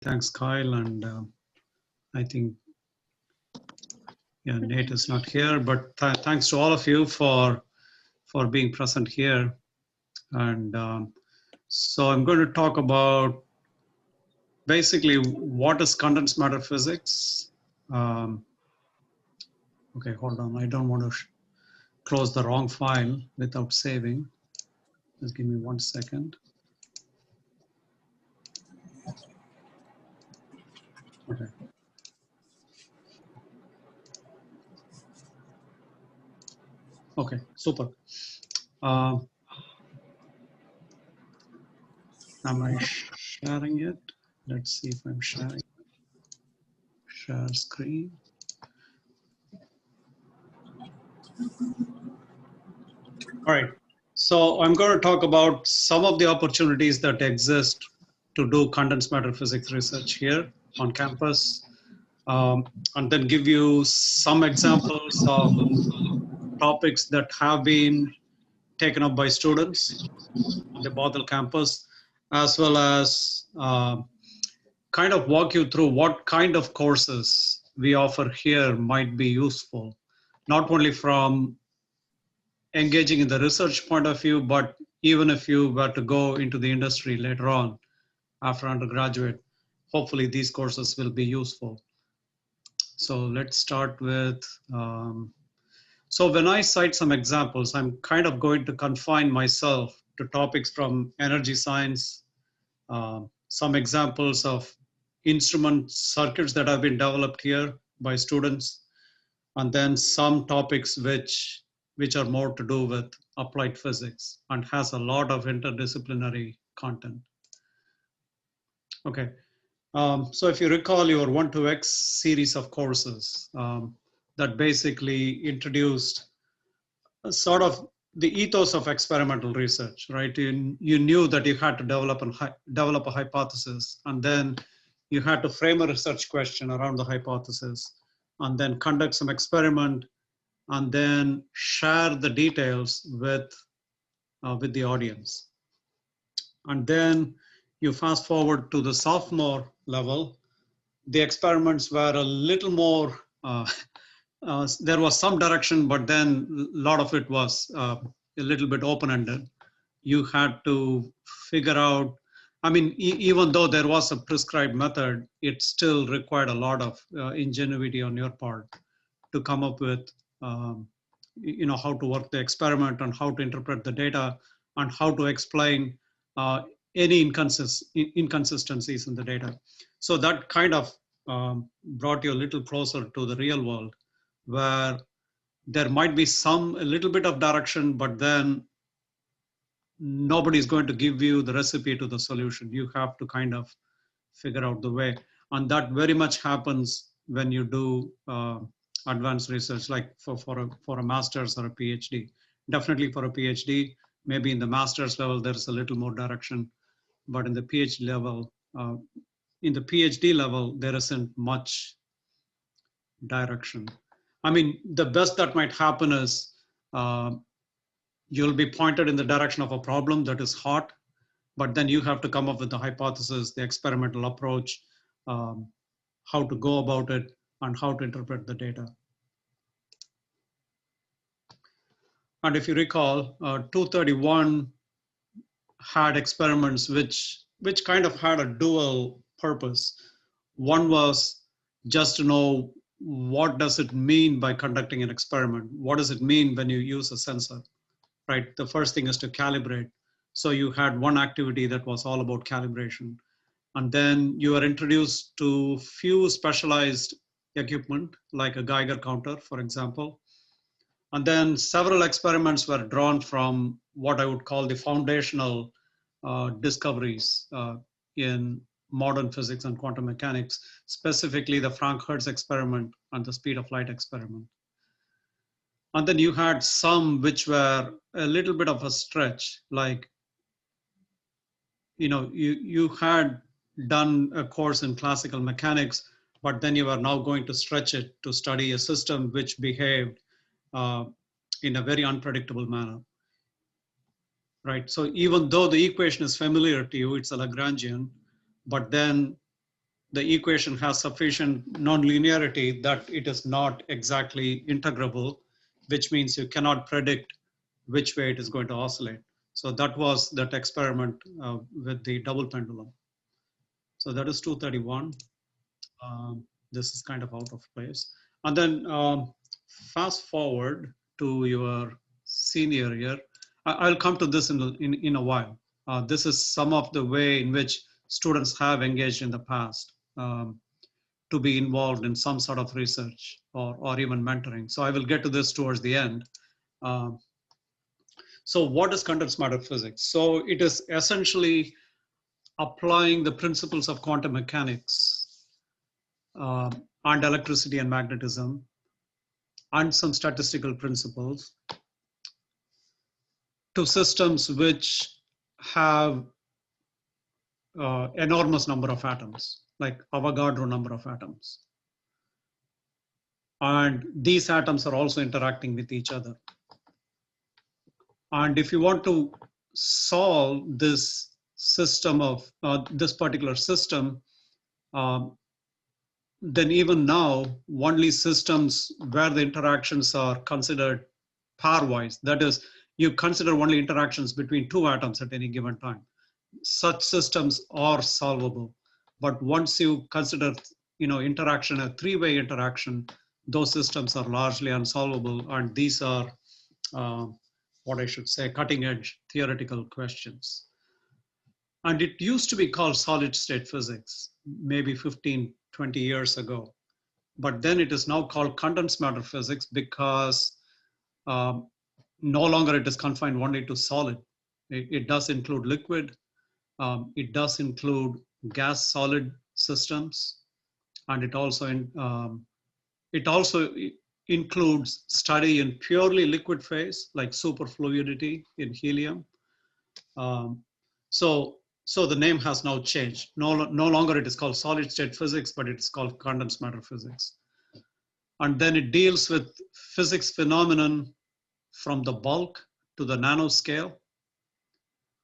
Thanks, Kyle. And I think, yeah, Nate is not here, but thanks to all of you for being present here. And so I'm going to talk about basically what is condensed matter physics. Okay, hold on. I don't want to close the wrong file without saving. Just give me 1 second. Okay. Okay, super. Am I sharing it? Let's see if I'm sharing. Share screen. All right. So I'm going to talk about some of the opportunities that exist to do condensed matter physics research here on campus, and then give you some examples of topics that have been taken up by students on the Bothell campus, as well as kind of walk you through what kind of courses we offer here might be useful, not only from engaging in the research point of view, but even if you were to go into the industry later on after undergraduate, hopefully these courses will be useful. So let's start with, so when I cite some examples, I'm kind of going to confine myself to topics from energy science, some examples of instrument circuits that have been developed here by students, and then some topics which are more to do with applied physics and has a lot of interdisciplinary content. Okay, so if you recall your 1-2X series of courses that basically introduced a sort of the ethos of experimental research, right? You knew that you had to develop a hypothesis, and then you had to frame a research question around the hypothesis, and then conduct some experiment, and then share the details with the audience. And then you fast forward to the sophomore level, the experiments were a little more, there was some direction, but then a lot of it was a little bit open-ended. You had to figure out, I mean, even though there was a prescribed method, it still required a lot of ingenuity on your part to come up with how to work the experiment and how to interpret the data and how to explain any inconsistencies in the data. So that kind of brought you a little closer to the real world, where there might be a little bit of direction, but then nobody's going to give you the recipe to the solution. You have to kind of figure out the way. And that very much happens when you do advanced research, like for a master's or a PhD. Definitely for a PhD, maybe in the master's level, there's a little more direction, but in the PhD level, there isn't much direction. I mean, the best that might happen is you'll be pointed in the direction of a problem that is hot, but then you have to come up with the hypothesis, the experimental approach, how to go about it, and how to interpret the data. And if you recall, 231 had experiments which kind of had a dual purpose. One was just to know, what does it mean by conducting an experiment? What does it mean when you use a sensor, right? The first thing is to calibrate. So you had one activity that was all about calibration. And then you are introduced to few specialized equipment, like a Geiger counter, for example. And then several experiments were drawn from what I would call the foundational discoveries in modern physics and quantum mechanics, specifically the Frank-Hertz experiment and the speed of light experiment. And then you had some which were a little bit of a stretch, like, you had done a course in classical mechanics, but then you are now going to stretch it to study a system which behaved in a very unpredictable manner, right? So even though the equation is familiar to you, it's a Lagrangian, but then the equation has sufficient nonlinearity that it is not exactly integrable, which means you cannot predict which way it is going to oscillate. So that was that experiment with the double pendulum. So that is 231. This is kind of out of place. And then fast forward to your senior year. I'll come to this in a while. This is some of the way in which students have engaged in the past to be involved in some sort of research or even mentoring. So I will get to this towards the end. So what is condensed matter physics? So it is essentially applying the principles of quantum mechanics and electricity and magnetism and some statistical principles to systems which have enormous number of atoms, like Avogadro number of atoms. And these atoms are also interacting with each other. And if you want to solve this system of this particular system, then even now, only systems where the interactions are considered pairwise, that is, you consider only interactions between two atoms at any given time. Such systems are solvable. But once you consider interaction, a three-way interaction, those systems are largely unsolvable. And these are what I should say, cutting edge theoretical questions. And it used to be called solid state physics, maybe 15, 20 years ago. But then it is now called condensed matter physics because no longer it is confined only to solid. It does include liquid. It does include gas solid systems. And it also includes study in purely liquid phase, like superfluidity in helium. So the name has now changed. No longer it is called solid state physics, but it's called condensed matter physics. And then it deals with physics phenomenon from the bulk to the nanoscale.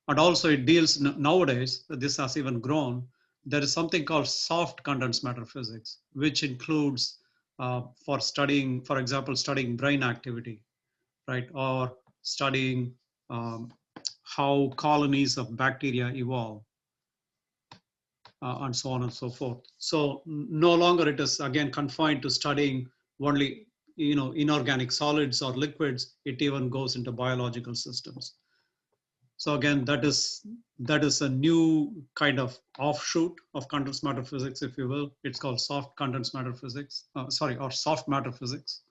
And also it deals nowadays, this has even grown, there is something called soft condensed matter physics, which includes for studying, for example, studying brain activity, right? Or studying how colonies of bacteria evolve, and so on and so forth. So no longer it is again confined to studying only inorganic solids or liquids. It even goes into biological systems. So again, that is a new kind of offshoot of condensed matter physics, if you will. It's called soft condensed matter physics, or soft matter physics.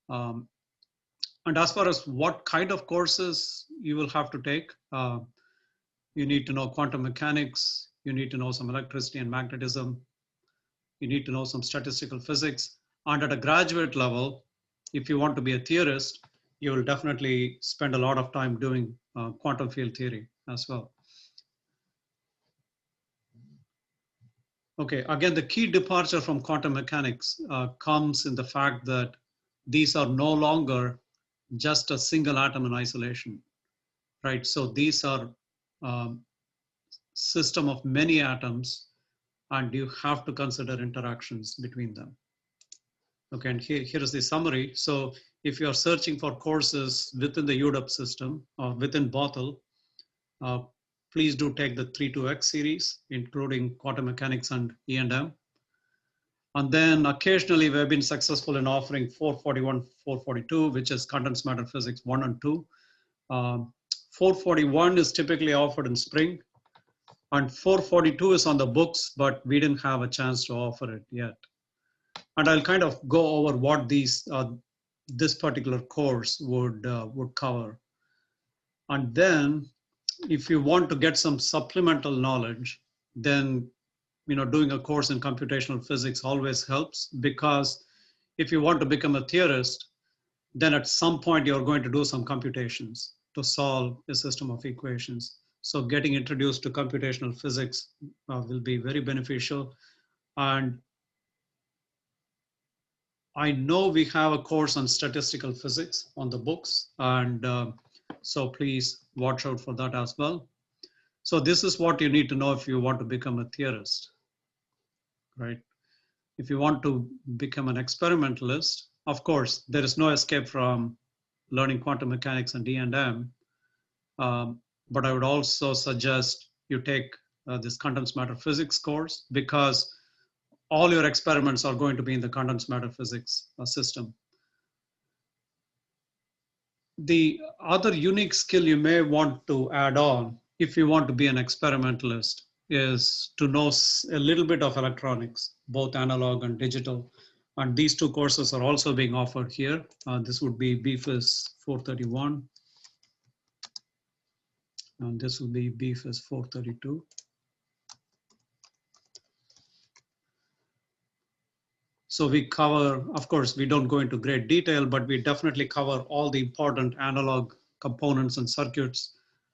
And as far as what kind of courses you will have to take, you need to know quantum mechanics, you need to know some electricity and magnetism, you need to know some statistical physics. And at a graduate level, if you want to be a theorist, you will definitely spend a lot of time doing quantum field theory as well. Okay, again, the key departure from quantum mechanics comes in the fact that these are no longer just a single atom in isolation, right? So these are system of many atoms, and you have to consider interactions between them. Okay, and here is the summary. So if you are searching for courses within the UW system or within Bothell, please do take the 32X series, including quantum mechanics and E&M. And then occasionally we've been successful in offering 441, 442, which is condensed matter physics 1 and 2. 441 is typically offered in spring, and 442 is on the books, but we didn't have a chance to offer it yet. And I'll kind of go over what this particular course would cover. And then if you want to get some supplemental knowledge, then doing a course in computational physics always helps, because if you want to become a theorist, then at some point you're going to do some computations to solve a system of equations. So getting introduced to computational physics will be very beneficial. And I know we have a course on statistical physics on the books, and so please watch out for that as well. So this is what you need to know if you want to become a theorist. right? If you want to become an experimentalist, of course, there is no escape from learning quantum mechanics and D&M. But I would also suggest you take this condensed matter physics course, because all your experiments are going to be in the condensed matter physics system. The other unique skill you may want to add on if you want to be an experimentalist is to know a little bit of electronics, both analog and digital. And these two courses are also being offered here. This would be BFIS 431, and this will be BFIS 432. So we cover, of course, we don't go into great detail, but we definitely cover all the important analog components and circuits,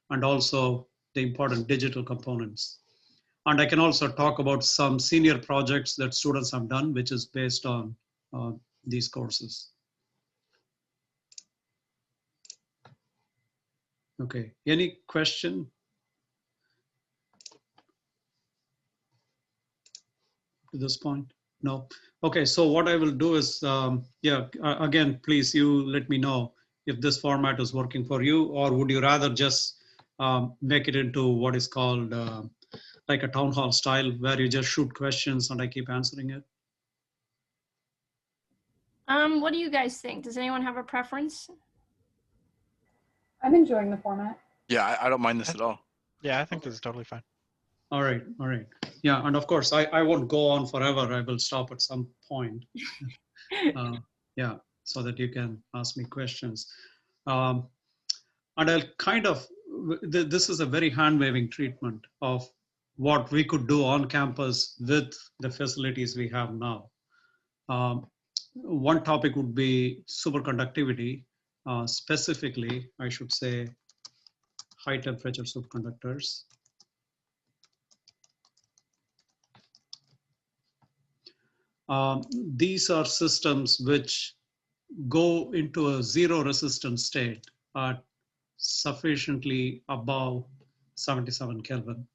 and also the important digital components. And I can also talk about some senior projects that students have done, which is based on these courses. Okay, any question to this point? No. Okay, so what I will do is, again, please, you let me know if this format is working for you, or would you rather just make it into what is called like a town hall style, where you just shoot questions and I keep answering it? What do you guys think? Does anyone have a preference? I'm enjoying the format. Yeah, I don't mind this at all. Yeah, I think this is totally fine. All right, all right. Yeah, and of course, I won't go on forever. I will stop at some point. Yeah, so that you can ask me questions. And I'll kind of, this is a very hand-waving treatment of what we could do on campus with the facilities we have now. One topic would be superconductivity, specifically, I should say, high temperature superconductors. These are systems which go into a zero resistance state at sufficiently above 77 Kelvin,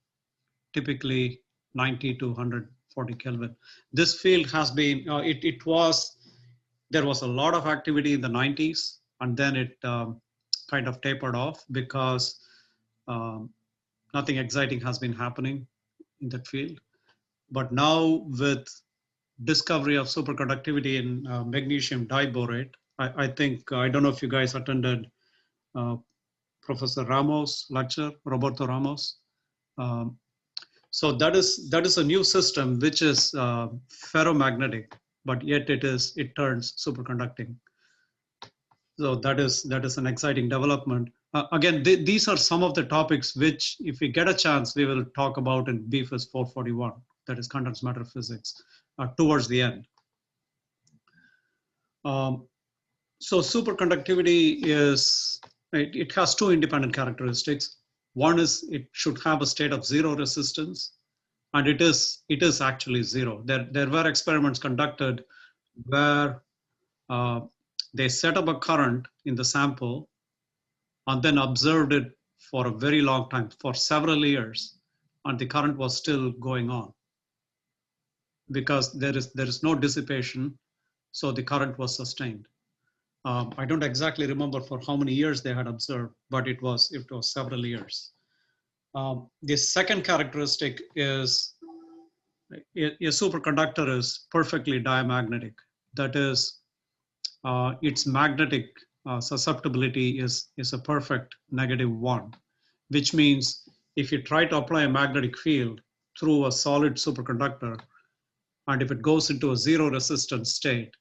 typically 90 to 140 Kelvin. This field has been, there was a lot of activity in the 90s, and then it kind of tapered off because nothing exciting has been happening in that field. But now with discovery of superconductivity in magnesium diborate, I think, I don't know if you guys attended Professor Ramos' lecture, Roberto Ramos. So that is a new system which is ferromagnetic, but yet it turns superconducting. So that is an exciting development. Again, these are some of the topics which, if we get a chance, we will talk about in BFIS 441, that is condensed matter physics, towards the end. So superconductivity is, it has two independent characteristics. One is it should have a state of zero resistance, and it is actually zero. There were experiments conducted where they set up a current in the sample and then observed it for a very long time, for several years, and the current was still going on because there is no dissipation, so the current was sustained. I don't exactly remember for how many years they had observed, but it was several years. The second characteristic is a superconductor is perfectly diamagnetic. That is, its magnetic susceptibility is a perfect -1, which means if you try to apply a magnetic field through a solid superconductor, and if it goes into a zero resistance state,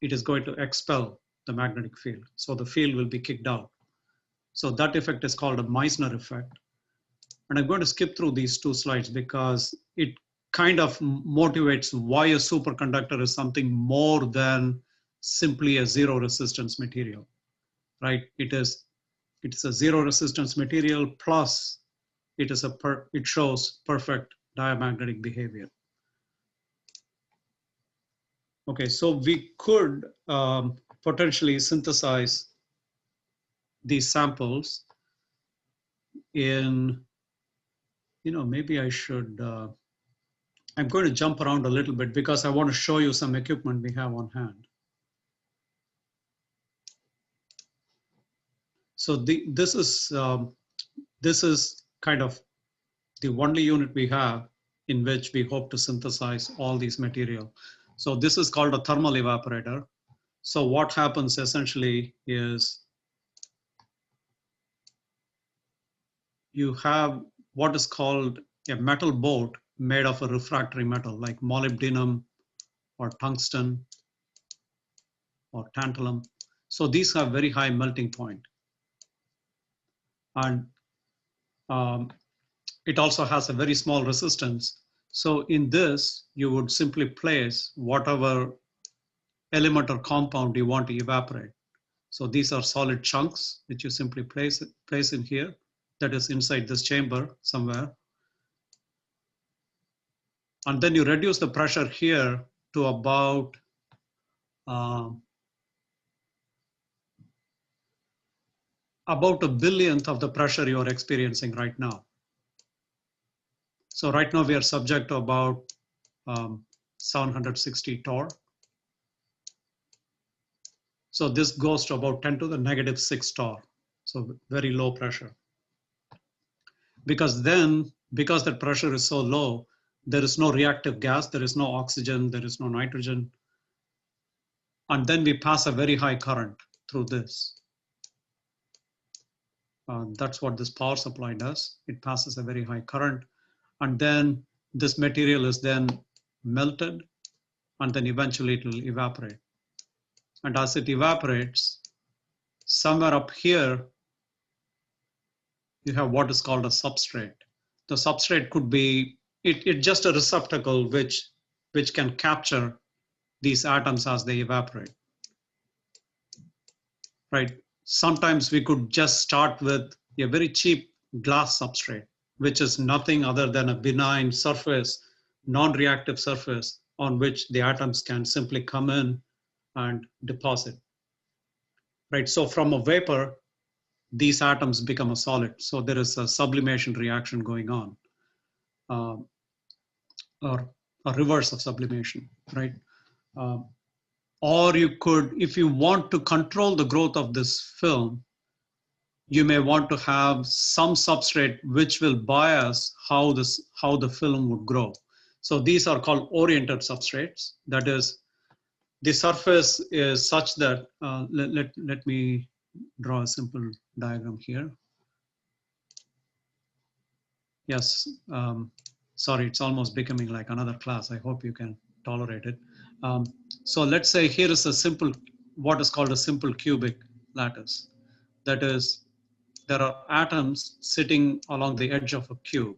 it is going to expel the magnetic field. So the field will be kicked out. So that effect is called a Meissner effect. And I'm going to skip through these two slides because it kind of motivates why a superconductor is something more than simply a zero resistance material, right? It's a zero resistance material plus it shows perfect diamagnetic behavior. Okay, so we could potentially synthesize these samples in, maybe I should I'm going to jump around a little bit because I want to show you some equipment we have on hand. So this is kind of the only unit we have in which we hope to synthesize all these material. So this is called a thermal evaporator. So what happens essentially is you have what is called a metal boat made of a refractory metal like molybdenum or tungsten or tantalum. So these have very high melting point. And it also has a very small resistance. So in this, you would simply place whatever element or compound you want to evaporate. So these are solid chunks which you simply place in here. That is inside this chamber somewhere. And then you reduce the pressure here to about a billionth of the pressure you're experiencing right now. So right now we are subject to about 760 torr. So this goes to about 10 to the negative 6 torr. So very low pressure. Because that pressure is so low, there is no reactive gas, there is no oxygen, there is no nitrogen. And then we pass a very high current through this. That's what this power supply does. It passes a very high current. And then this material is then melted, and then eventually it will evaporate. And as it evaporates, somewhere up here, you have what is called a substrate. The substrate could be, it's just a receptacle which can capture these atoms as they evaporate, right? Sometimes we could just start with a very cheap glass substrate, which is nothing other than a benign surface, non-reactive surface on which the atoms can simply come in and deposit, right? So from a vapor, these atoms become a solid. So there is a sublimation reaction going on, or a reverse of sublimation, right? Or you could, if you want to control the growth of this film, you may want to have some substrate which will bias how the film would grow. So these are called oriented substrates. That is, the surface is such that, let me draw a simple diagram here. Yes, sorry, it's almost becoming like another class. I hope you can tolerate it. So let's say here is a simple, what is called a simple cubic lattice. That is, there are atoms sitting along the edge of a cube.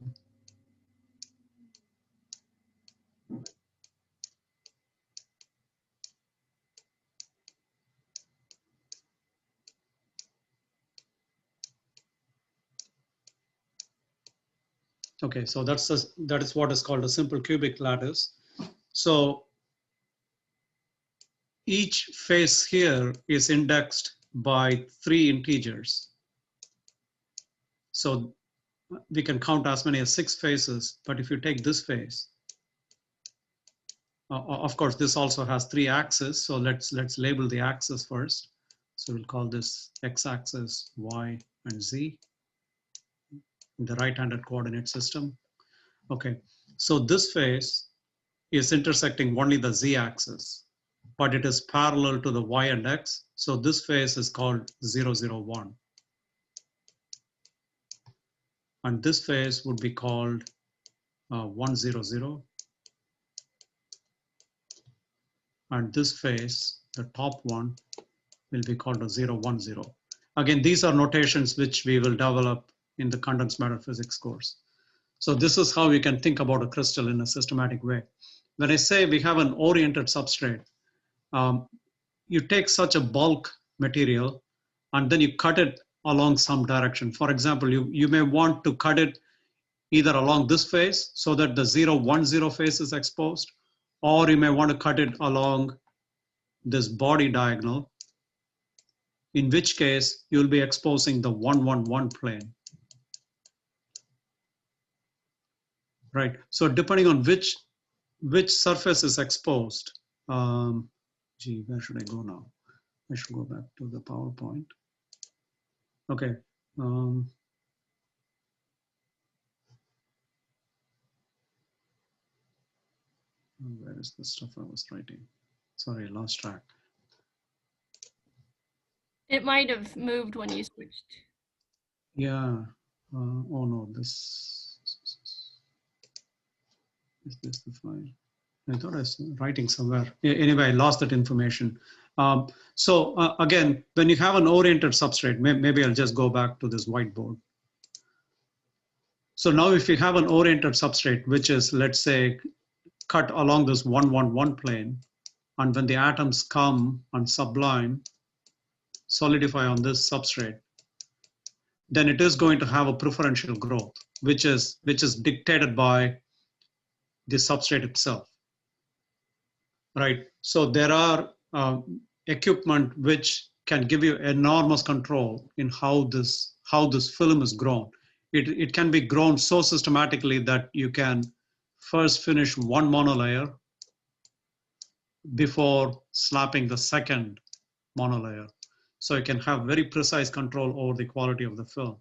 Okay, so that is what is called a simple cubic lattice. So each face here is indexed by 3 integers. So we can count as many as 6 faces, but if you take this face, of course, this also has 3 axes. So let's label the axis first. So we'll call this x-axis, y, and z in the right-handed coordinate system. Okay, so this face is intersecting only the z-axis, but it is parallel to the y and x. So this face is called 0, 0, 1. And this face would be called 1, 0, 0. And this face, the top one, will be called a 0, 1, 0. Again, these are notations which we will develop in the condensed matter physics course. So this is how we can think about a crystal in a systematic way. When I say we have an oriented substrate, you take such a bulk material and then you cut it along some direction. For example, you may want to cut it either along this face so that the 0, 1, 0 face is exposed, or you may want to cut it along this body diagonal, in which case you'll be exposing the 1, 1, 1 plane. Right, so depending on which which surface is exposed. Gee, where should I go now? I should go back to the PowerPoint. Okay. Where is the stuff I was writing? Sorry, I lost track. It might have moved when you switched. Yeah. Oh no, this is this the file? I thought I was writing somewhere. Anyway, I lost that information. So again, when you have an oriented substrate, maybe I'll just go back to this whiteboard. So now if you have an oriented substrate, which is, let's say, cut along this 1-1-1 plane, and when the atoms come and sublime, solidify on this substrate, then it is going to have a preferential growth, which is dictated by the substrate itself, right? So there are equipment which can give you enormous control in how this film is grown. It can be grown so systematically that you can first finish one monolayer before slapping the second monolayer. So you can have very precise control over the quality of the film.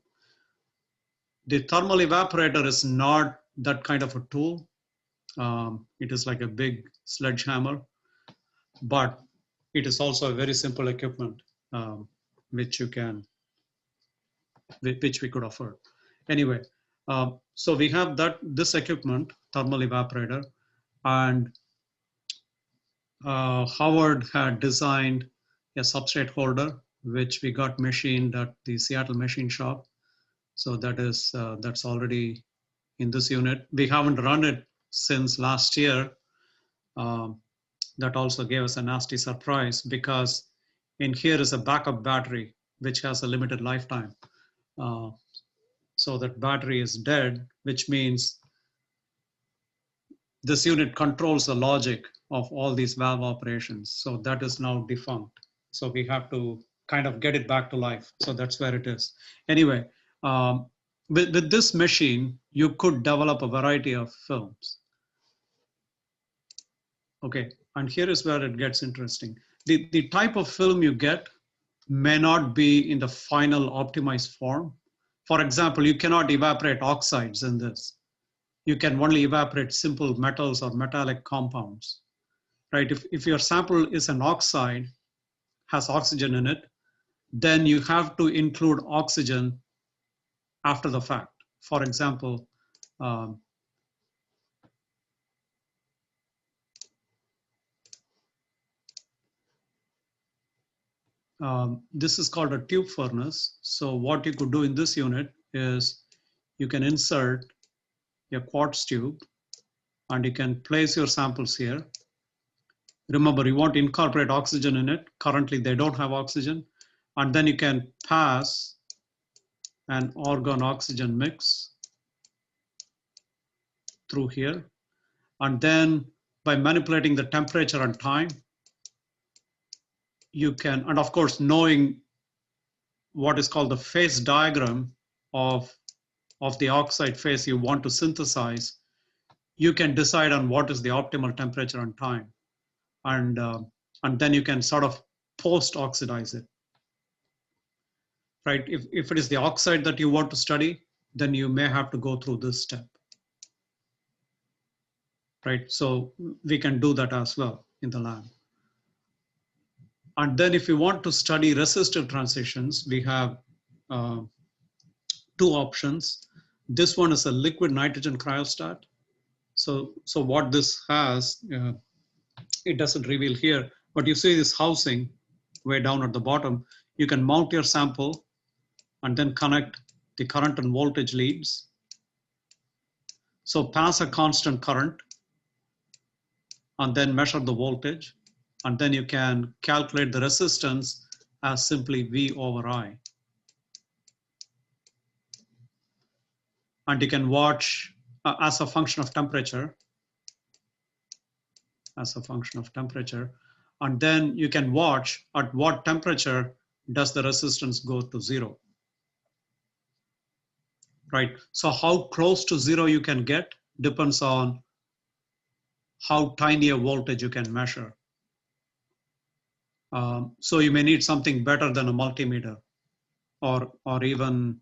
The thermal evaporator is not that kind of a tool. It is like a big sledgehammer, but it is also a very simple equipment which we could afford. Anyway, so we have this equipment, thermal evaporator, and Howard had designed a substrate holder, which we got machined at the Seattle machine shop. So that's already in this unit. We haven't run it since last year. That also gave us a nasty surprise because in here is a backup battery, which has a limited lifetime. So that battery is dead, which means this unit controls the logic of all these valve operations. So that is now defunct. So we have to kind of get it back to life. So that's where it is. Anyway, with this machine, you could develop a variety of films. Okay, and here is where it gets interesting. The type of film you get may not be in the final optimized form. For example, you cannot evaporate oxides in this. You can only evaporate simple metals or metallic compounds, right? If your sample is an oxide, has oxygen in it, then you have to include oxygen after the fact. For example, this is called a tube furnace. So what you could do in this unit is you can insert a quartz tube and you can place your samples here. Remember, you want to incorporate oxygen in it. Currently, they don't have oxygen. And then you can pass an argon-oxygen mix through here. And then by manipulating the temperature and time, you can, and of course, knowing what is called the phase diagram of the oxide phase you want to synthesize, you can decide on what is the optimal temperature and time. And then you can sort of post-oxidize it, right? If it is the oxide that you want to study, then you may have to go through this step, right? So we can do that as well in the lab. And then if you want to study resistive transitions, we have two options. This one is a liquid nitrogen cryostat. So what this has, it doesn't reveal here, but you see this housing way down at the bottom. You can mount your sample and then connect the current and voltage leads. So pass a constant current and then measure the voltage. And then you can calculate the resistance as simply V over I. And you can watch as a function of temperature, and then you can watch at what temperature does the resistance go to zero, right? So how close to zero you can get depends on how tiny a voltage you can measure. So you may need something better than a multimeter, or even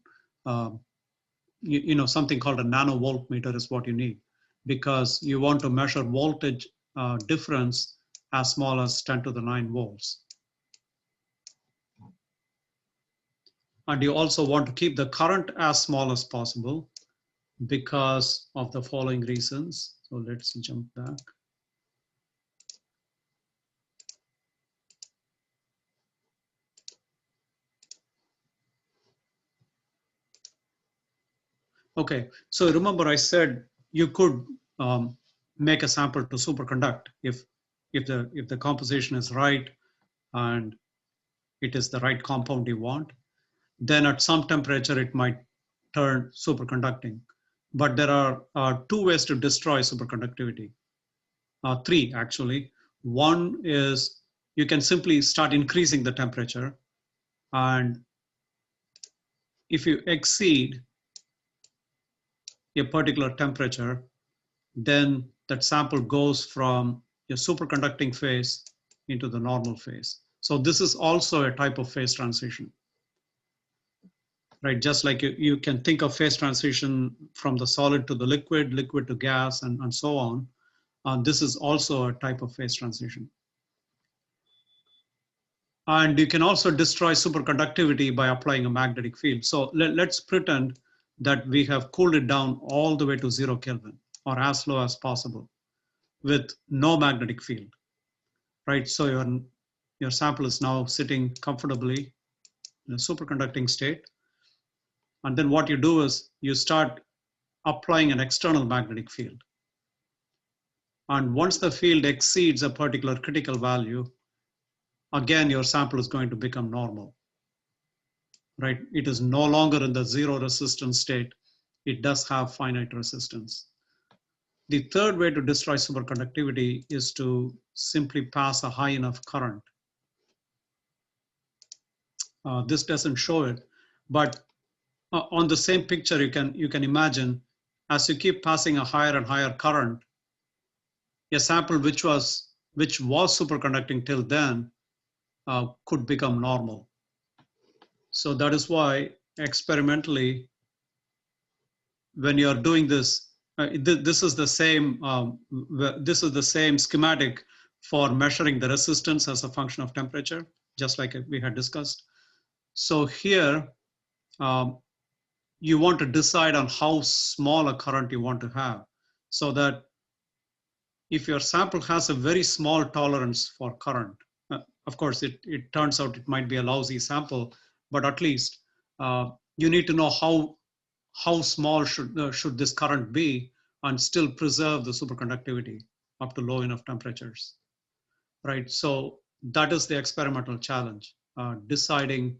something called a nanovoltmeter is what you need, because you want to measure voltage difference as small as 10 to the 9 volts. And you also want to keep the current as small as possible because of the following reasons. So let's jump back. Okay, so remember I said you could make a sample to superconduct if the composition is right and it is the right compound you want. Then at some temperature it might turn superconducting. But there are two ways to destroy superconductivity. Three actually. One is you can simply start increasing the temperature, and if you exceed a particular temperature, then that sample goes from a superconducting phase into the normal phase. So this is also a type of phase transition, right? Just like you can think of phase transition from the solid to the liquid, liquid to gas, and so on. This is also a type of phase transition. And you can also destroy superconductivity by applying a magnetic field. So let's pretend that we have cooled it down all the way to 0 Kelvin, or as low as possible, with no magnetic field, right? So your sample is now sitting comfortably in a superconducting state. And then what you do is you start applying an external magnetic field. And once the field exceeds a particular critical value, again, your sample is going to become normal, right? It is no longer in the zero resistance state. It does have finite resistance. The third way to destroy superconductivity is to simply pass a high enough current. This doesn't show it, but on the same picture, you can imagine as you keep passing a higher and higher current, a sample which was superconducting till then could become normal. So that is why experimentally, when you are doing this, this is the same schematic for measuring the resistance as a function of temperature, just like we had discussed. So here, you want to decide on how small a current you want to have, so that if your sample has a very small tolerance for current, of course, it turns out it might be a lousy sample, but at least you need to know how small should this current be and still preserve the superconductivity up to low enough temperatures, right? So that is the experimental challenge, deciding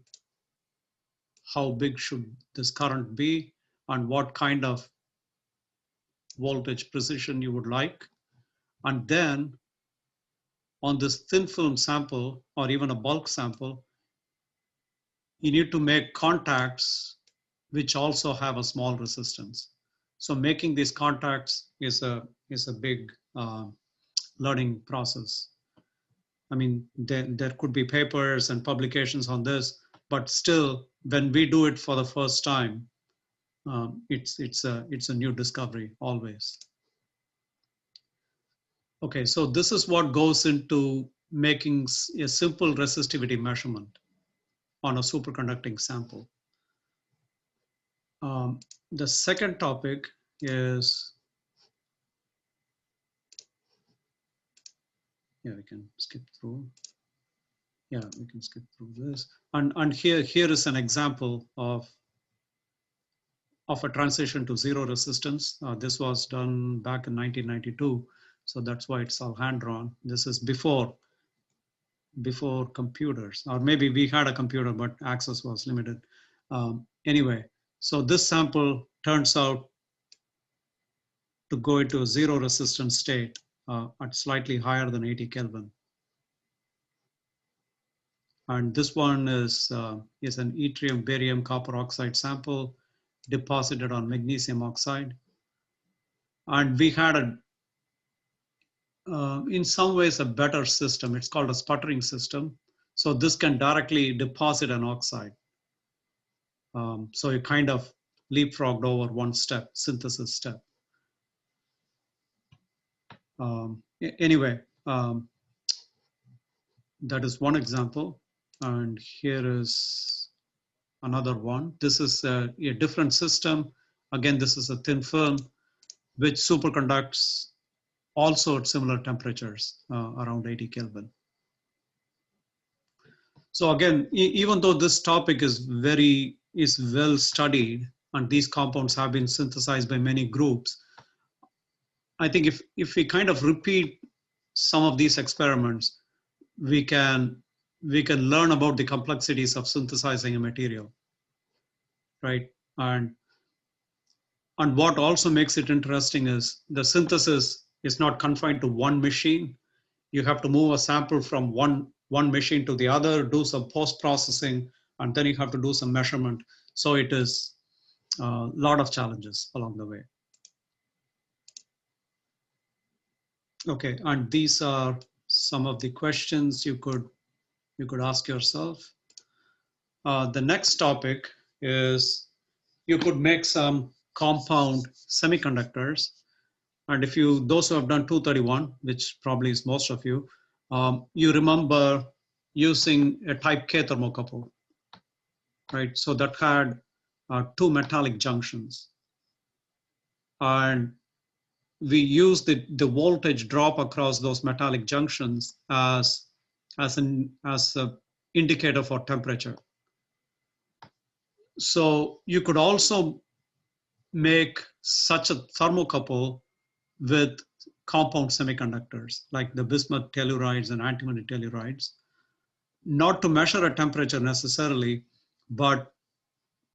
how big should this current be and what kind of voltage precision you would like. And then on this thin film sample or even a bulk sample, you need to make contacts which also have a small resistance. So making these contacts is a big learning process. I mean, there could be papers and publications on this, but still, when we do it for the first time, it's a new discovery always. Okay, so this is what goes into making a simple resistivity measurement on a superconducting sample. The second topic is, yeah, we can skip through. Yeah, we can skip through this. And here is an example of a transition to zero resistance. This was done back in 1992. So that's why it's all hand drawn. This is before computers, or maybe we had a computer, but access was limited. Anyway, so this sample turns out to go into a zero resistance state at slightly higher than 80 Kelvin. And this one is an yttrium, barium, copper oxide sample deposited on magnesium oxide. And we had in some ways a better system. It's called a sputtering system. So this can directly deposit an oxide. So you kind of leapfrogged over one step, synthesis step. Anyway, that is one example. And here is another one. This is a different system. Again, this is a thin film which superconducts also at similar temperatures, around 80 Kelvin. So again, even though this topic is well studied and these compounds have been synthesized by many groups, I think if we kind of repeat some of these experiments, we can learn about the complexities of synthesizing a material, right? And what also makes it interesting is the synthesis is not confined to one machine. You have to move a sample from one machine to the other, do some post-processing, and then you have to do some measurement. So it is a lot of challenges along the way. Okay, and these are some of the questions you could ask yourself. The next topic is you could make some compound semiconductors. And if those who have done 231, which probably is most of you, you remember using a type K thermocouple, right? So that had two metallic junctions. And we use the voltage drop across those metallic junctions as an indicator for temperature. So you could also make such a thermocouple with compound semiconductors like the bismuth tellurides and antimony tellurides, not to measure a temperature necessarily, but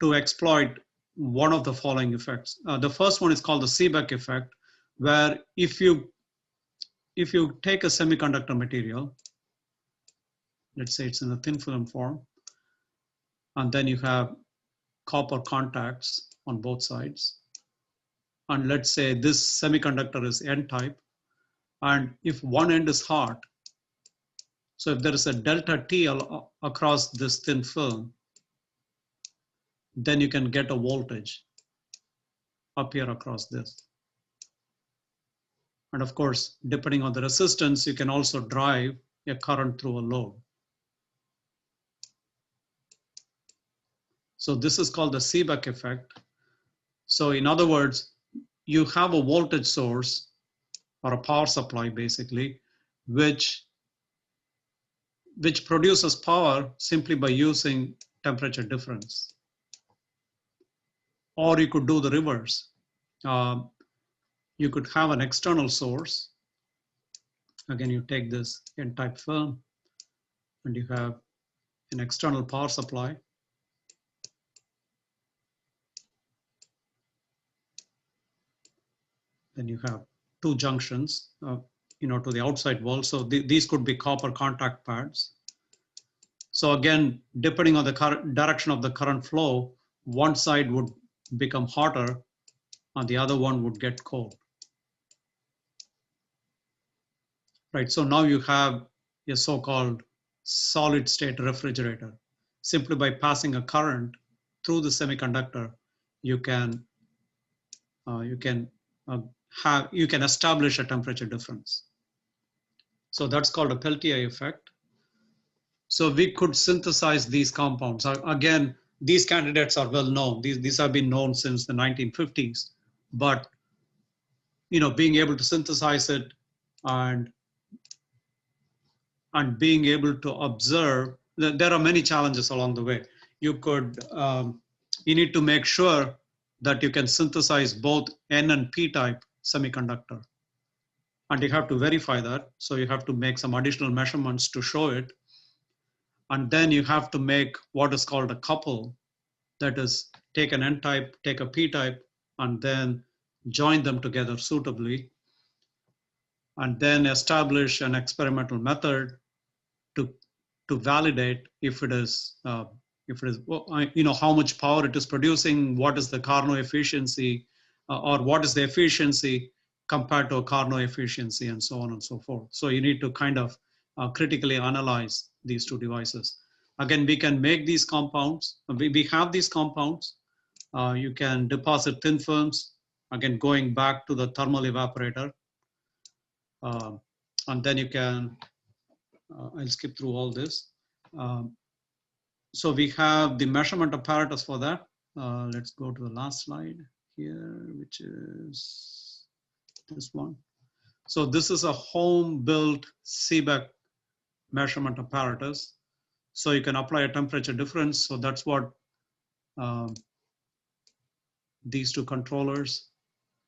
to exploit one of the following effects. The first one is called the Seebeck effect, where if you take a semiconductor material, let's say it's in a thin film form, and then you have copper contacts on both sides, and let's say this semiconductor is N-type, and if one end is hot, so if there is a delta T across this thin film, then you can get a voltage up here across this. And of course, depending on the resistance, you can also drive a current through a load. So this is called the Seebeck effect. So in other words, you have a voltage source or a power supply basically, which produces power simply by using temperature difference. Or you could do the reverse. You could have an external source. Again, you take this N-type film and you have an external power supply. Then you have two junctions, to the outside wall. So these could be copper contact pads. So again, depending on the direction of the current flow, one side would become hotter and the other one would get cold. Right, so now you have a so-called solid state refrigerator. Simply by passing a current through the semiconductor, you can establish a temperature difference. So that's called a Peltier effect. So we could synthesize these compounds. Again, these candidates are well known. These have been known since the 1950s, but being able to synthesize it and being able to observe, there are many challenges along the way. You need to make sure that you can synthesize both N and P type semiconductor. And you have to verify that. So you have to make some additional measurements to show it. And then you have to make what is called a couple. That is, take an N-type, take a P-type, and then join them together suitably. And then establish an experimental method to validate if it is, how much power it is producing, what is the Carnot efficiency, or what is the efficiency compared to a Carnot efficiency and so on and so forth. So you need to kind of critically analyze these two devices. Again, we can make these compounds. We have these compounds. You can deposit thin films, again, going back to the thermal evaporator. And then you can, I'll skip through all this. So we have the measurement apparatus for that. Let's go to the last slide here, which is this one. So this is a home-built Seebeck measurement apparatus. So you can apply a temperature difference. So that's what these two controllers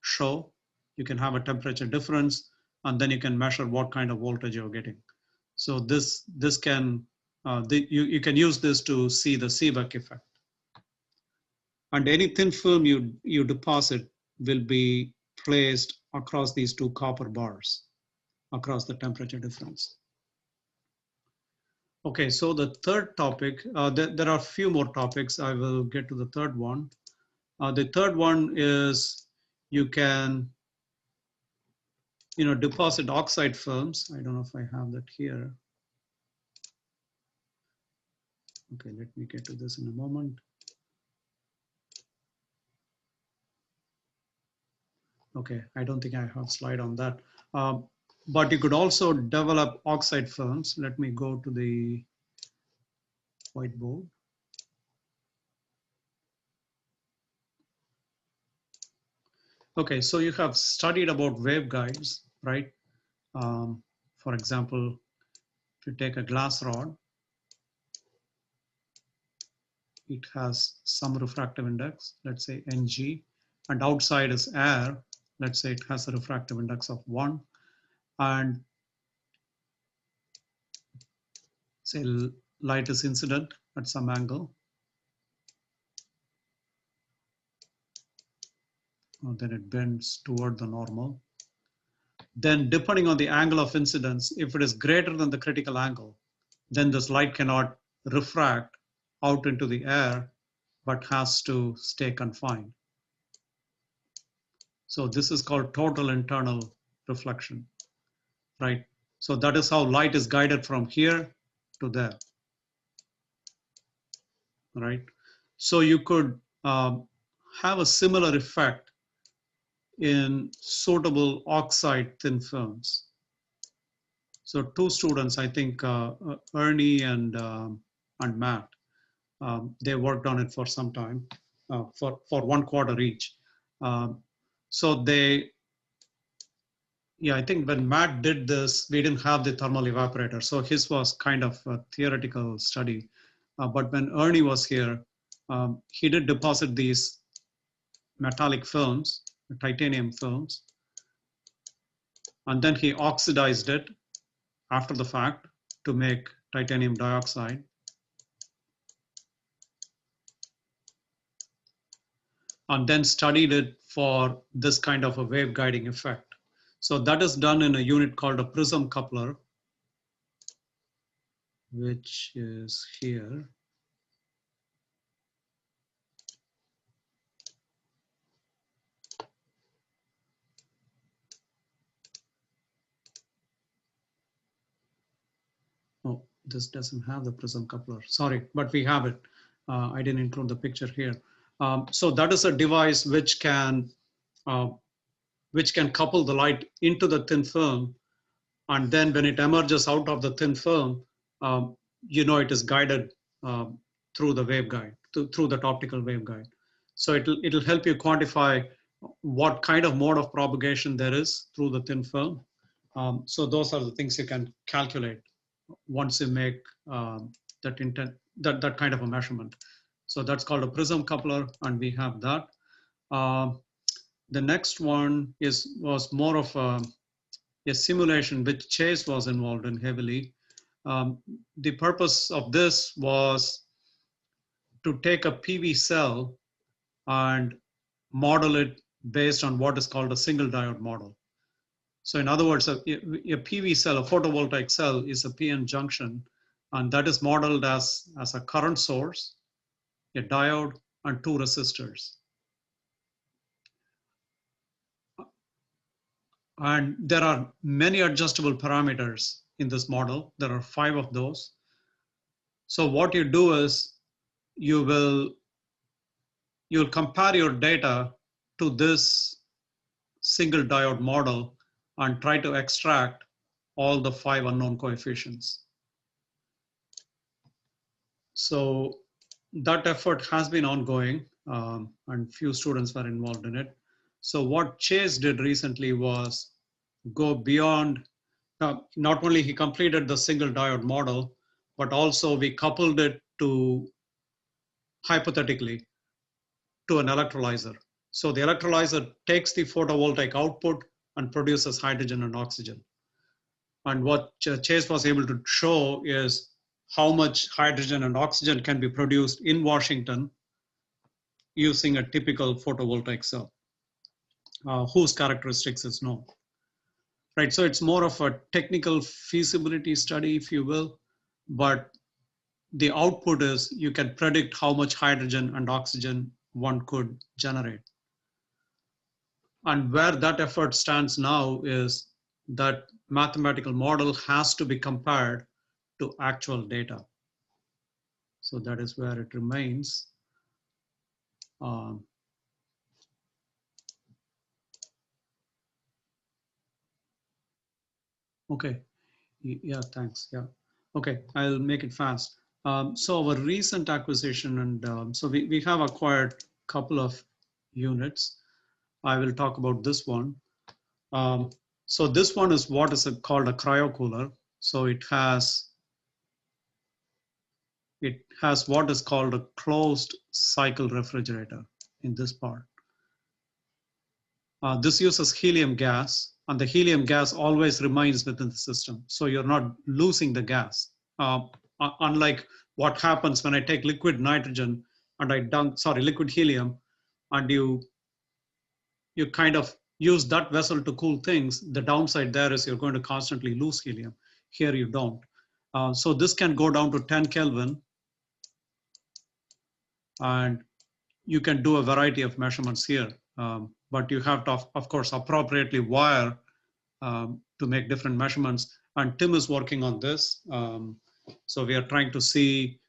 show. You can have a temperature difference, and then you can measure what kind of voltage you're getting. So this can, you can use this to see the Seebeck effect. And any thin film you deposit will be placed across these two copper bars, across the temperature difference. Okay, so the third topic, there are a few more topics. I will get to the third one. The third one is you can, deposit oxide films. I don't know if I have that here. Okay, let me get to this in a moment. Okay, I don't think I have a slide on that. But you could also develop oxide films. Let me go to the whiteboard. Okay, so you have studied about waveguides, right? For example, if you take a glass rod, it has some refractive index, let's say Ng, and outside is air. Let's say it has a refractive index of 1, and say light is incident at some angle. Then it bends toward the normal. Then depending on the angle of incidence, if it is greater than the critical angle, then this light cannot refract out into the air, but has to stay confined. So this is called total internal reflection, right? So that is how light is guided from here to there, right? So you could have a similar effect in suitable oxide thin films. So two students, I think Ernie and Matt, they worked on it for some time, for 1 quarter each. So they, yeah, I think when Matt did this, we didn't have the thermal evaporator. So his was kind of a theoretical study. But when Ernie was here, he did deposit these metallic films, titanium films, and then he oxidized it after the fact to make titanium dioxide. And then studied it for this kind of a wave guiding effect. So that is done in a unit called a prism coupler, which is here. Oh, this doesn't have the prism coupler. Sorry, but we have it. I didn't include the picture here. So that is a device which can couple the light into the thin film, and then when it emerges out of the thin film, it is guided through the waveguide, through that optical waveguide. So it'll help you quantify what kind of mode of propagation there is through the thin film. So those are the things you can calculate once you make that kind of a measurement. So that's called a prism coupler, and we have that. The next one was more of a simulation which Chase was involved in heavily. The purpose of this was to take a PV cell and model it based on what is called a single diode model. So in other words, a PV cell, a photovoltaic cell, is a PN junction, and that is modeled as a current source, a diode, and 2 resistors. And there are many adjustable parameters in this model. There are 5 of those. So what you do is you'll compare your data to this single diode model and try to extract all the 5 unknown coefficients. So that effort has been ongoing, and few students were involved in it. So what Chase did recently was go beyond, not only he completed the single diode model, but also we coupled it to, hypothetically, to an electrolyzer. So the electrolyzer takes the photovoltaic output and produces hydrogen and oxygen. And what Chase was able to show is how much hydrogen and oxygen can be produced in Washington using a typical photovoltaic cell, whose characteristics is known. Right, so it's more of a technical feasibility study, if you will, but the output is you can predict how much hydrogen and oxygen one could generate. And where that effort stands now is that mathematical model has to be compared to actual data. So that is where it remains. Okay, yeah, thanks, yeah. Okay, I'll make it fast. So our recent acquisition, and so we have acquired a couple of units. I will talk about this one. So this one is what is called a cryocooler. So it has what is called a closed cycle refrigerator in this part. This uses helium gas, and the helium gas always remains within the system. So you're not losing the gas. Unlike what happens when I take liquid nitrogen and liquid helium, and you kind of use that vessel to cool things. The downside there is you're going to constantly lose helium. Here you don't. So this can go down to 10 Kelvin, and you can do a variety of measurements here. But you have to, of course, appropriately wire to make different measurements. And Tim is working on this. So we are trying to see,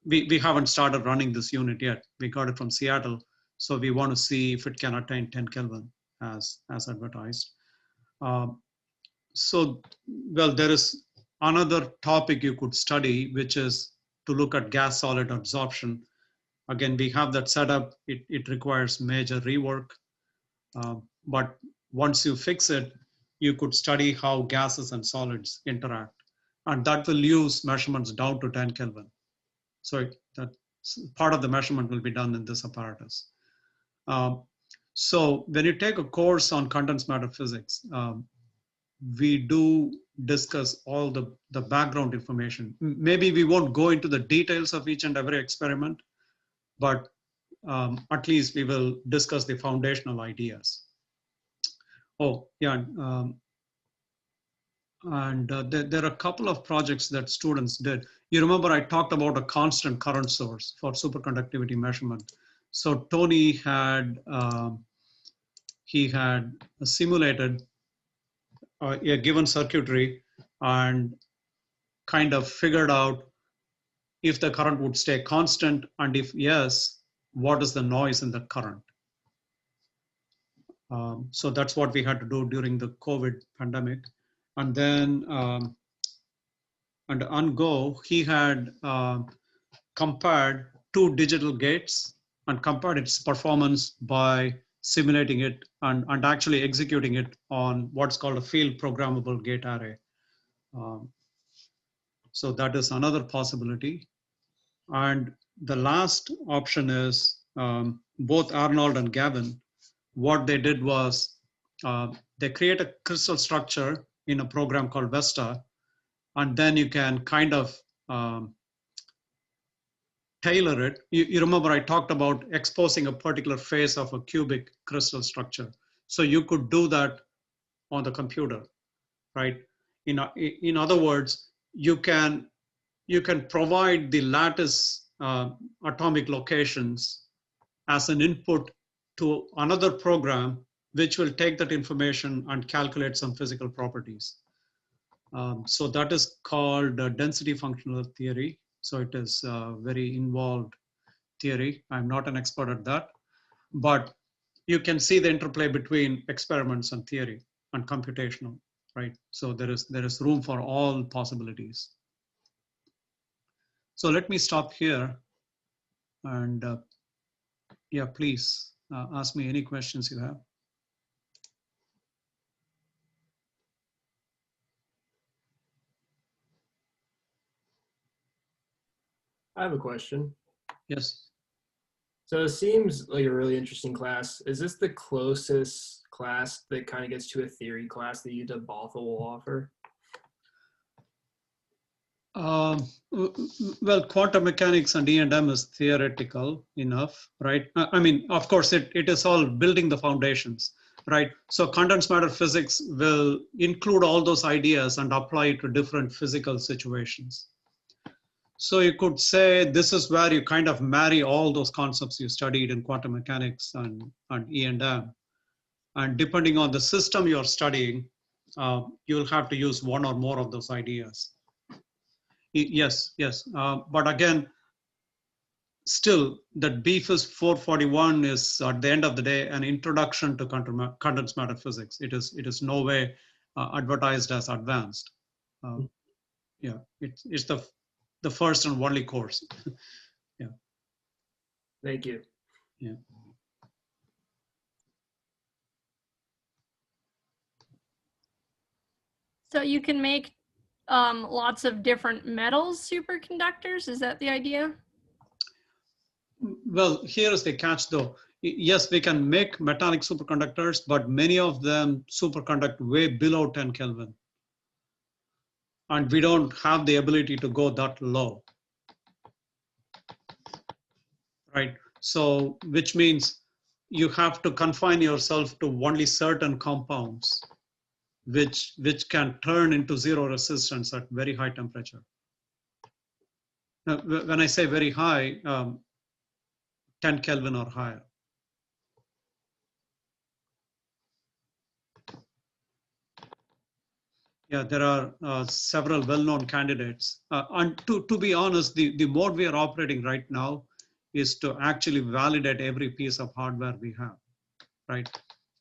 we haven't started running this unit yet. We got it from Seattle. So we want to see if it can attain 10 Kelvin as advertised. So, well, there is another topic you could study, which is to look at gas solid absorption. Again, we have that set up. It requires major rework. But once you fix it, you could study how gases and solids interact. And that will use measurements down to 10 Kelvin. So that part of the measurement will be done in this apparatus. So when you take a course on condensed matter physics, we do discuss all the background information. Maybe we won't go into the details of each and every experiment, but at least we will discuss the foundational ideas. Oh, yeah. There are a couple of projects that students did. You remember I talked about a constant current source for superconductivity measurement. So Tony had, he had simulated a given circuitry and kind of figured out if the current would stay constant, and if yes, what is the noise in the current? So that's what we had to do during the COVID pandemic. And then, and on Go, he had compared 2 digital gates and compared its performance by simulating it and actually executing it on what's called a field programmable gate array. So that is another possibility. And the last option is both Arnold and Gavin, what they did was they create a crystal structure in a program called Vesta, and then you can kind of tailor it. You remember I talked about exposing a particular face of a cubic crystal structure. So you could do that on the computer, right? In other words, you can provide the lattice atomic locations as an input to another program which will take that information and calculate some physical properties. So that is called density functional theory. So it is a very involved theory. I'm not an expert at that, but you can see the interplay between experiments and theory and computational, right? So there is room for all possibilities. So let me stop here, and yeah, please ask me any questions you have. I have a question. Yes. So it seems like a really interesting class. Is this the closest class that kind of gets to a theory class that UW Baltha will offer? Well, quantum mechanics and E&M is theoretical enough, right? I mean, of course, it is all building the foundations, right? So condensed matter physics will include all those ideas and apply it to different physical situations. So you could say this is where you kind of marry all those concepts you studied in quantum mechanics and E&M. And depending on the system you're studying, you'll have to use one or more of those ideas. Yes, yes. But again, still, that BFIS 441 is, at the end of the day, an introduction to condensed matter physics. It is no way advertised as advanced. Yeah, it's the first and only course. Yeah. Thank you. Yeah. So you can make lots of different metals superconductors. Is that the idea? Well, here is the catch though. Yes, we can make metallic superconductors, but many of them superconduct way below 10 Kelvin. And we don't have the ability to go that low. Right? So, which means you have to confine yourself to only certain compounds, which can turn into zero resistance at very high temperature. Now, when I say very high, 10 Kelvin or higher. Yeah, there are several well-known candidates. And to be honest, the mode we are operating right now is to actually validate every piece of hardware we have, right?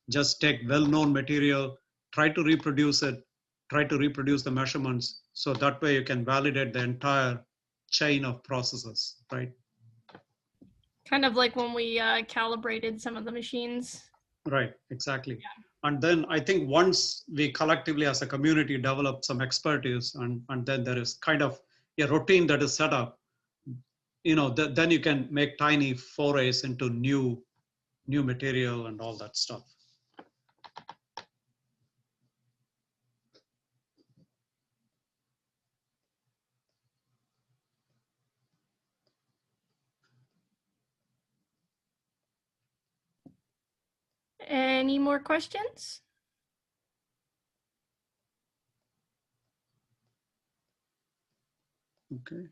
Just take well-known material, try to reproduce it, try to reproduce the measurements. So that way you can validate the entire chain of processes, right? Kind of like when we calibrated some of the machines. Right, exactly. Yeah. And then I think once we collectively as a community develop some expertise and then there is kind of a routine that is set up, you know, then you can make tiny forays into new material and all that stuff. Any more questions? Okay.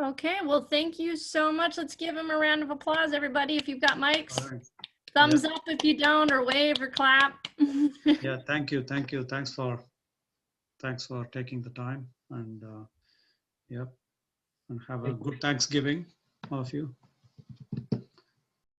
Okay, well, thank you so much. Let's give him a round of applause, everybody, if you've got mics. All right. Thumbs up if you don't, or wave or clap. Yeah, thank you. Thanks for taking the time, and yep, and have a good Thanksgiving, all of you.